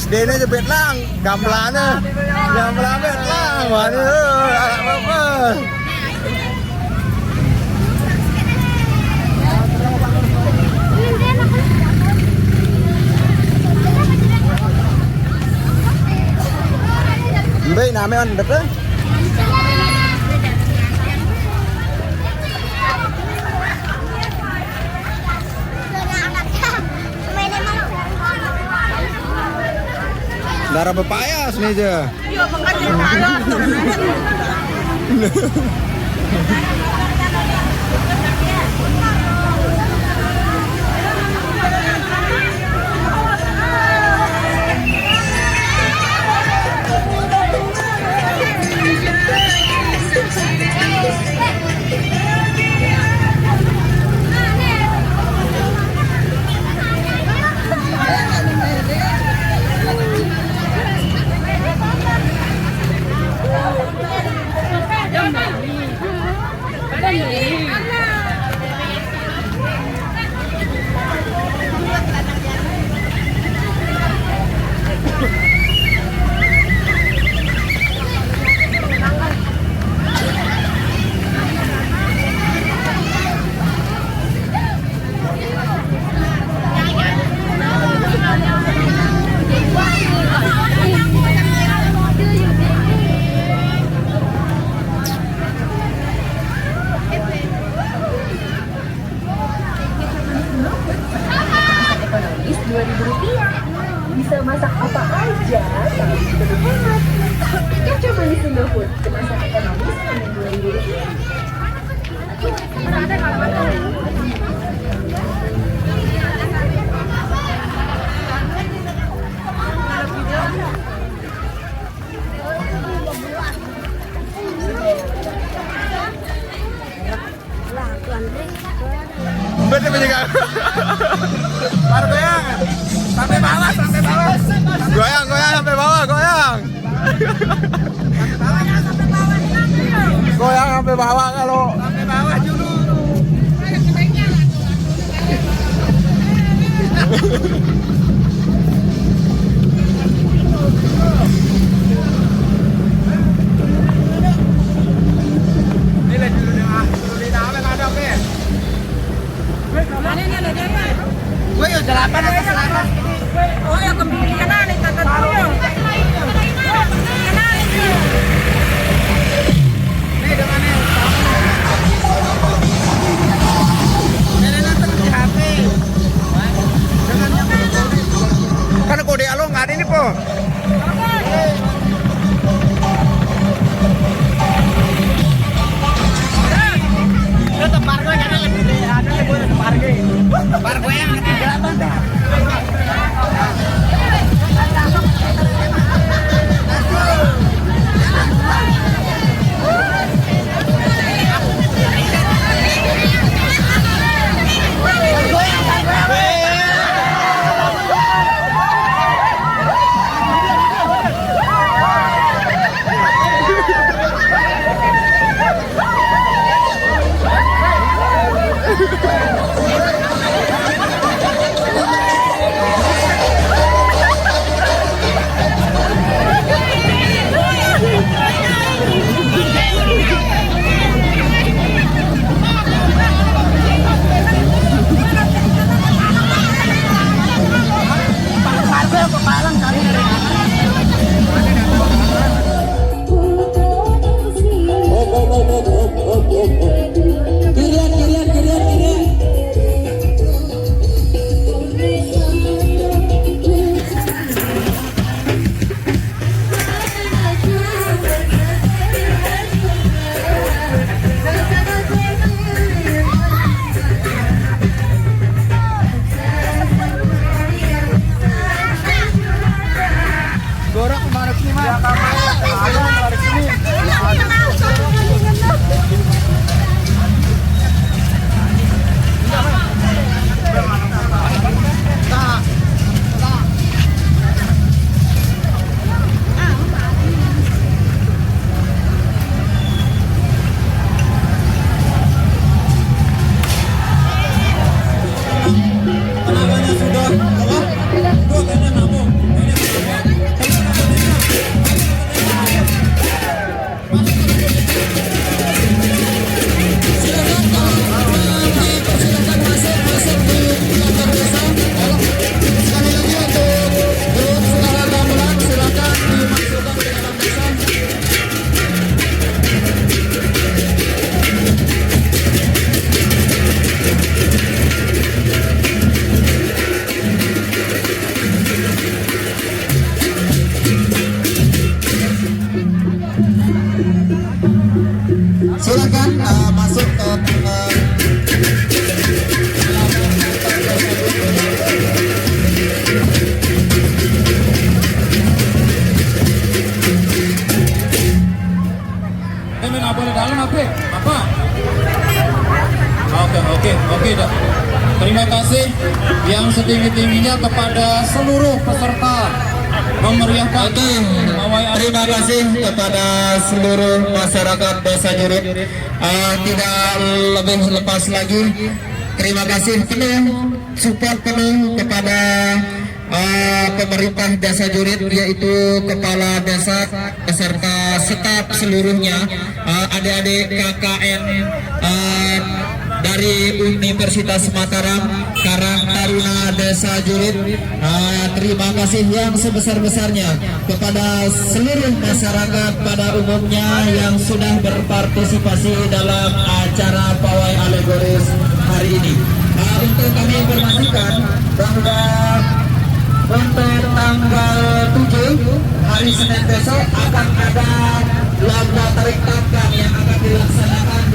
SD ini jebet lang, gamelannya bet lang, waduh, apa? Mbak, namanya on betul? Darah pepayas nih aja. Iya, makanya Rp2.000. Bisa masak apa aja, tapi tetap hemat. Coba di Indofood, kemasan ekonomis hanya Rp2.000. Bener juga. Baru goyang. Sampai bawah. Goyang sampai bawah, goyang. Goyang sampai bawah kalau sampai bawah dulu. Gue yuk delapan. Oh ya kemungkinan itu tentu. Ini dengan di HP. Karena kode alo nggak ada ini po. Tetap pargo ada lebih pargo yang ketiga apa? silakan masuk ke Nggak boleh dalam apa? Oke dah. Terima kasih yang setinggi-tingginya kepada seluruh peserta memeriahkan pawai adat. Terima kasih kepada seluruh masyarakat Desa Jurit. Tidak lebih lepas lagi, terima kasih penuh, support penuh kepada pemerintah Desa Jurit, yaitu kepala desa beserta staf seluruhnya, adik-adik KKN dari Universitas Mataram, Karang Taruna Desa Jurit. Terima kasih yang sebesar-besarnya kepada seluruh masyarakat pada umumnya yang sudah berpartisipasi dalam acara pawai alegoris hari ini. Untuk kami informasikan bahwa untuk tanggal 7 hari Senin besok akan ada lomba tarik tambang yang akan dilaksanakan